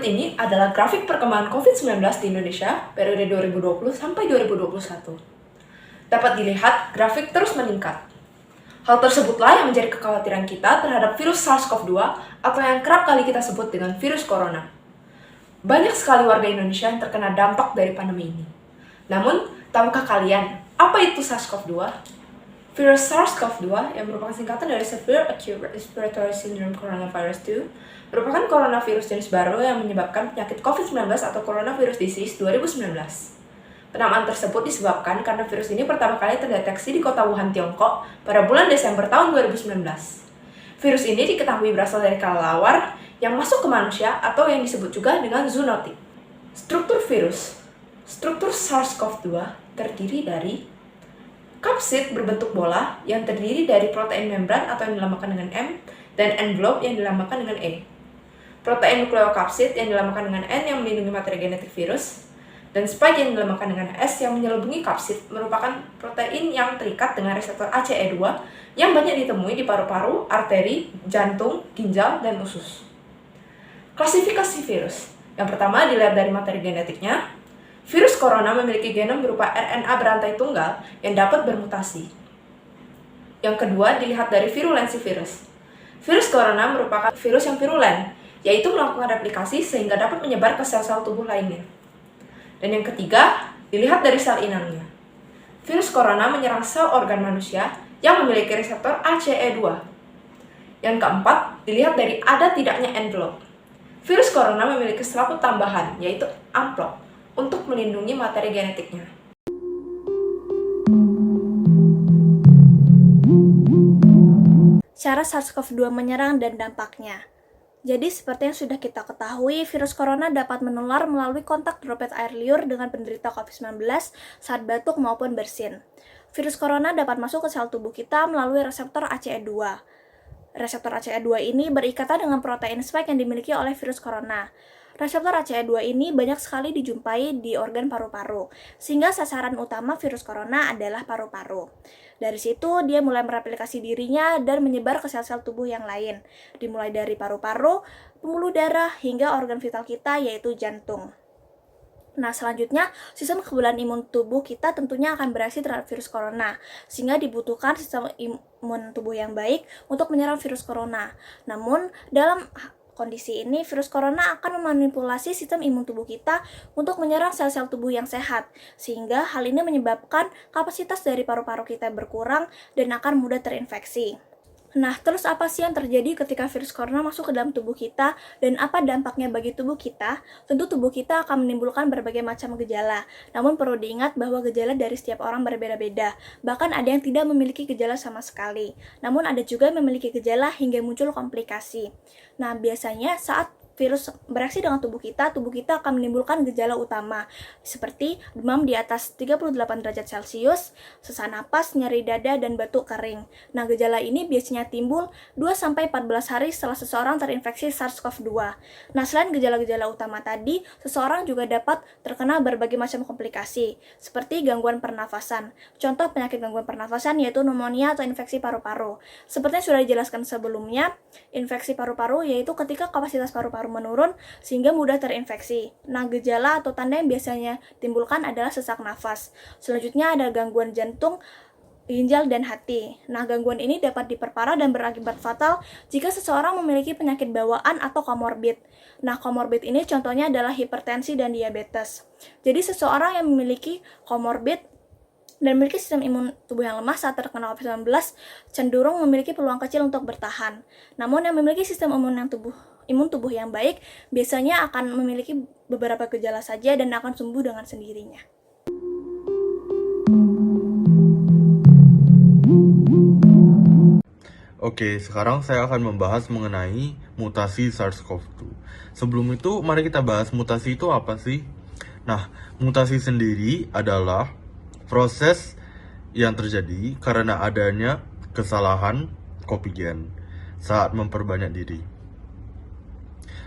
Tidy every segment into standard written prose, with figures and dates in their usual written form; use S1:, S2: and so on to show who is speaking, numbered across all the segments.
S1: Berikut ini adalah grafik perkembangan COVID-19 di Indonesia periode 2020 sampai 2021. Dapat dilihat grafik terus meningkat. Hal tersebutlah yang menjadi kekhawatiran kita terhadap virus SARS-CoV-2 atau yang kerap kali kita sebut dengan virus corona. Banyak sekali warga Indonesia yang terkena dampak dari pandemi ini. Namun, tahukah kalian apa itu SARS-CoV-2? Virus SARS-CoV-2 yang merupakan singkatan dari Severe Acute Respiratory Syndrome Coronavirus 2 merupakan coronavirus jenis baru yang menyebabkan penyakit COVID-19 atau Coronavirus Disease 2019. Penamaan tersebut disebabkan karena virus ini pertama kali terdeteksi di kota Wuhan, Tiongkok pada bulan Desember tahun 2019. Virus ini diketahui berasal dari kelelawar yang masuk ke manusia atau yang disebut juga dengan zoonotic. Struktur virus. Struktur SARS-CoV-2 terdiri dari kapsid berbentuk bola yang terdiri dari protein membran atau yang dilambangkan dengan M dan envelope yang dilambangkan dengan E. Protein nukleokapsid yang dilambangkan dengan N yang melindungi materi genetik virus, dan spike yang dilambangkan dengan S yang menyelubungi kapsid merupakan protein yang terikat dengan reseptor ACE2 yang banyak ditemui di paru-paru, arteri, jantung, ginjal, dan usus. Klasifikasi virus. Yang pertama dilihat dari materi genetiknya. Virus corona memiliki genom berupa RNA berantai tunggal yang dapat bermutasi. Yang kedua dilihat dari virulensi virus. Virus corona merupakan virus yang virulen, yaitu melakukan replikasi sehingga dapat menyebar ke sel-sel tubuh lainnya. Dan yang ketiga, dilihat dari sel inangnya. Virus corona menyerang sel organ manusia yang memiliki reseptor ACE2. Yang keempat, dilihat dari ada tidaknya envelope. Virus corona memiliki selaput tambahan, yaitu amplop, untuk melindungi materi genetiknya.
S2: Cara SARS-CoV-2 menyerang dan dampaknya. Jadi seperti yang sudah kita ketahui, virus corona dapat menular melalui kontak droplet air liur dengan penderita COVID-19 saat batuk maupun bersin. Virus corona dapat masuk ke sel tubuh kita melalui reseptor ACE2. Reseptor ACE2 ini berikatan dengan protein spike yang dimiliki oleh virus corona. Reseptor ACE2 ini banyak sekali dijumpai di organ paru-paru, sehingga sasaran utama virus corona adalah paru-paru. Dari situ, dia mulai mereplikasi dirinya dan menyebar ke sel-sel tubuh yang lain, dimulai dari paru-paru, pembuluh darah, hingga organ vital kita yaitu jantung. Nah, selanjutnya, sistem kekebalan imun tubuh kita tentunya akan bereaksi terhadap virus corona, sehingga dibutuhkan sistem imun tubuh yang baik untuk menyerang virus corona. Namun, dalam kondisi ini, virus corona akan memanipulasi sistem imun tubuh kita untuk menyerang sel-sel tubuh yang sehat, sehingga hal ini menyebabkan kapasitas dari paru-paru kita berkurang dan akan mudah terinfeksi. Nah, terus apa sih yang terjadi ketika virus corona masuk ke dalam tubuh kita dan apa dampaknya bagi tubuh kita? Tentu tubuh kita akan menimbulkan berbagai macam gejala. Namun perlu diingat bahwa gejala dari setiap orang berbeda-beda. Bahkan ada yang tidak memiliki gejala sama sekali. Namun ada juga yang memiliki gejala hingga muncul komplikasi. Nah, biasanya saat virus bereaksi dengan tubuh kita akan menimbulkan gejala utama seperti demam di atas 38 derajat Celcius, sesak napas, nyeri dada, dan batuk kering. Nah, gejala ini biasanya timbul 2-14 hari setelah seseorang terinfeksi SARS-CoV-2. Nah, selain gejala-gejala utama tadi, seseorang juga dapat terkena berbagai macam komplikasi, seperti gangguan pernafasan. Contoh penyakit gangguan pernafasan yaitu pneumonia atau infeksi paru-paru. Seperti yang sudah dijelaskan sebelumnya, infeksi paru-paru yaitu ketika kapasitas paru-paru menurun sehingga mudah terinfeksi. Nah, gejala atau tanda yang biasanya timbulkan adalah sesak nafas. Selanjutnya ada gangguan jantung, ginjal, dan hati. Nah, gangguan ini dapat diperparah dan berakibat fatal jika seseorang memiliki penyakit bawaan atau komorbid. Nah, komorbid ini contohnya adalah hipertensi dan diabetes. Jadi, seseorang yang memiliki komorbid dan memiliki sistem imun tubuh yang lemah saat terkena COVID-19 cenderung memiliki peluang kecil untuk bertahan. Namun yang memiliki sistem imun tubuh yang baik biasanya akan memiliki beberapa gejala saja dan akan sembuh dengan sendirinya.
S3: Oke, sekarang saya akan membahas mengenai mutasi SARS-CoV-2. Sebelum itu, mari kita bahas mutasi itu apa sih? Nah, mutasi sendiri adalah proses yang terjadi karena adanya kesalahan copy gen saat memperbanyak diri.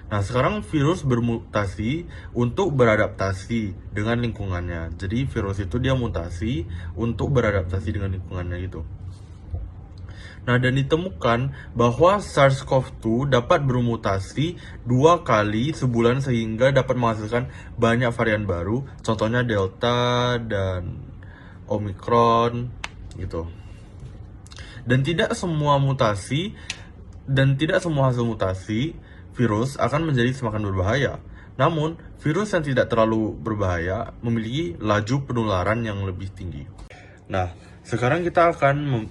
S3: Nah, sekarang virus bermutasi untuk beradaptasi dengan lingkungannya. Jadi, virus itu dia mutasi untuk beradaptasi dengan lingkungannya gitu. Nah, dan ditemukan bahwa SARS-CoV-2 dapat bermutasi 2 kali sebulan sehingga dapat menghasilkan banyak varian baru, contohnya Delta dan Omicron gitu. Dan tidak semua hasil mutasi virus akan menjadi semakin berbahaya. Namun, virus yang tidak terlalu berbahaya memiliki laju penularan yang lebih tinggi. Nah, sekarang kita akan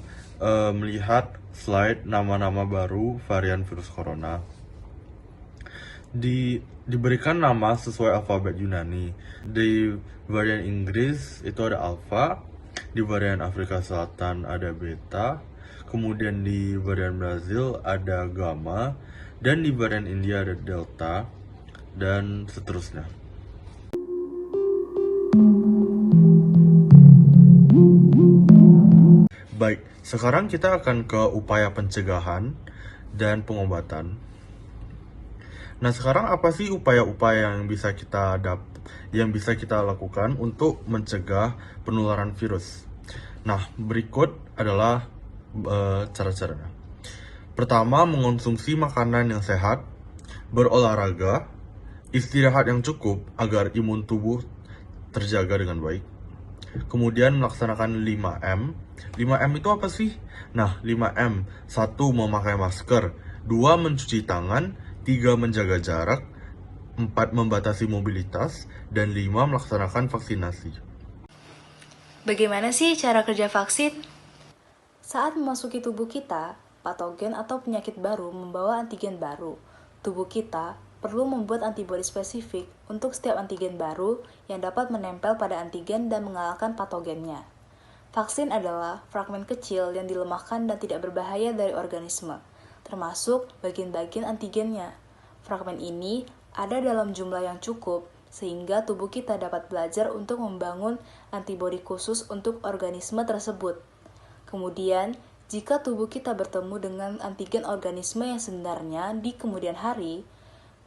S3: melihat slide nama-nama baru varian virus corona. Diberikan nama sesuai alfabet Yunani. Di varian Inggris itu ada Alpha, di varian Afrika Selatan ada Beta, kemudian di varian Brazil ada Gamma, dan di varian India ada Delta, dan seterusnya. Baik, sekarang kita akan ke upaya pencegahan dan pengobatan. Nah, sekarang apa sih upaya-upaya yang bisa kita lakukan untuk mencegah penularan virus? Nah, berikut adalah cara-caranya. Pertama, mengonsumsi makanan yang sehat, berolahraga, istirahat yang cukup agar imun tubuh terjaga dengan baik. Kemudian melaksanakan 5M. 5M itu apa sih? Nah, 5M. 1. Memakai masker. 2. Mencuci tangan. 3. Menjaga jarak. 4. Membatasi mobilitas. Dan 5. Melaksanakan vaksinasi.
S2: Bagaimana sih cara kerja vaksin? Saat memasuki tubuh kita, patogen atau penyakit baru membawa antigen baru. Tubuh kita perlu membuat antibodi spesifik untuk setiap antigen baru yang dapat menempel pada antigen dan mengalahkan patogennya. Vaksin adalah fragmen kecil yang dilemahkan dan tidak berbahaya dari organisme, termasuk bagian-bagian antigennya. Fragmen ini ada dalam jumlah yang cukup, sehingga tubuh kita dapat belajar untuk membangun antibodi khusus untuk organisme tersebut. Kemudian, jika tubuh kita bertemu dengan antigen organisme yang sebenarnya di kemudian hari,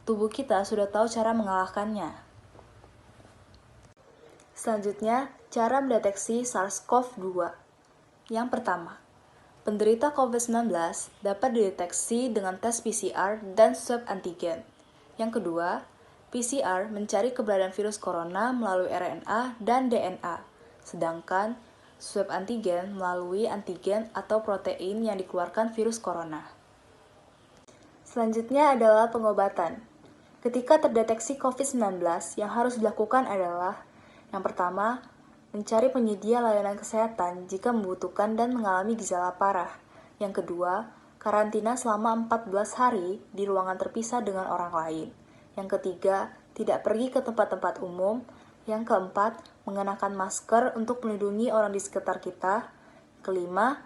S2: tubuh kita sudah tahu cara mengalahkannya. Selanjutnya, cara mendeteksi SARS-CoV-2. Yang pertama, penderita COVID-19 dapat dideteksi dengan tes PCR dan swab antigen. Yang kedua, PCR mencari keberadaan virus corona melalui RNA dan DNA, sedangkan swab antigen melalui antigen atau protein yang dikeluarkan virus corona. Selanjutnya adalah pengobatan. Ketika terdeteksi COVID-19, yang harus dilakukan adalah yang pertama, mencari penyedia layanan kesehatan jika membutuhkan dan mengalami gejala parah. Yang kedua, karantina selama 14 hari di ruangan terpisah dengan orang lain. Yang ketiga, tidak pergi ke tempat-tempat umum. Yang keempat, mengenakan masker untuk melindungi orang di sekitar kita. Kelima,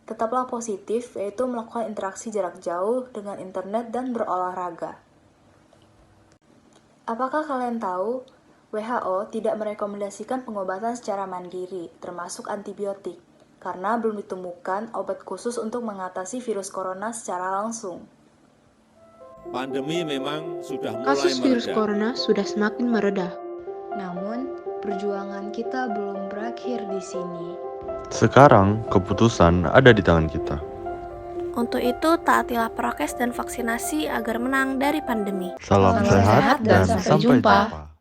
S2: tetaplah positif, yaitu melakukan interaksi jarak jauh dengan internet dan berolahraga. Apakah kalian tahu, WHO tidak merekomendasikan pengobatan secara mandiri, termasuk antibiotik, karena belum ditemukan obat khusus untuk mengatasi virus corona secara langsung.
S4: Pandemi memang sudah mulai
S5: Kasus virus
S4: mereda.
S5: corona sudah semakin mereda.
S6: Namun, perjuangan kita belum berakhir di sini.
S3: Sekarang, keputusan ada di tangan kita.
S2: Untuk itu, taatilah prokes dan vaksinasi agar menang dari pandemi.
S3: Salam
S6: Salam sehat dan sampai jumpa.